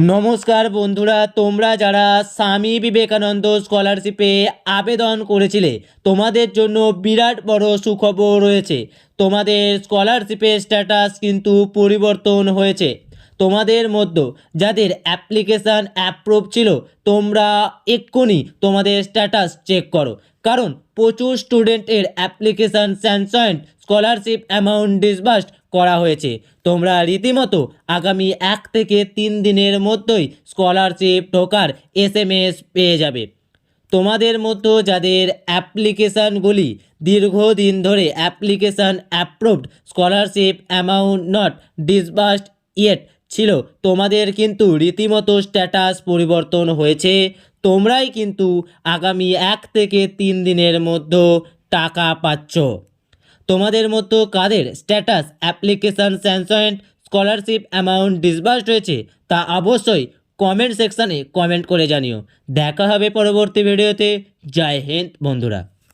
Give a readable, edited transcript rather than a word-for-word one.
নমস্কার বন্ধুরা, তোমরা যারা স্বামী বিবেকানন্দ স্কলারশিপে আবেদন করেছিলে তোমাদের জন্য বিরাট বড় সুখবর রয়েছে। তোমাদের স্কলারশিপের স্ট্যাটাস কিন্তু পরিবর্তন হয়েছে। তোমাদের মধ্যে যাদের অ্যাপ্লিকেশান অ্যাপ্রুভ ছিল তোমরা এক্ষুনি তোমাদের স্ট্যাটাস চেক করো, কারণ প্রচুর স্টুডেন্টের application sanctioned, scholarship amount disbursed করা হয়েছে। তোমরা রীতিমতো আগামী 1 থেকে 3 দিনের মধ্যেই স্কলারশিপ ঢোকার SMS পেয়ে যাবে। তোমাদের মধ্যে যাদের অ্যাপ্লিকেশানগুলি দীর্ঘদিন ধরে application approved, scholarship amount not disbursed yet ছিল, তোমাদের কিন্তু রীতিমতো স্ট্যাটাস পরিবর্তন হয়েছে। তোমরাই কিন্তু আগামী 1 থেকে 3 দিনের মধ্যে টাকা পাচ্ছ। তোমাদের মধ্যে কাদের status application sanctioned, scholarship amount disbursed হয়েছে তা অবশ্যই কমেন্ট সেকশানে কমেন্ট করে জানিও। দেখা হবে পরবর্তী ভিডিওতে। জয় হিন্দ বন্ধুরা।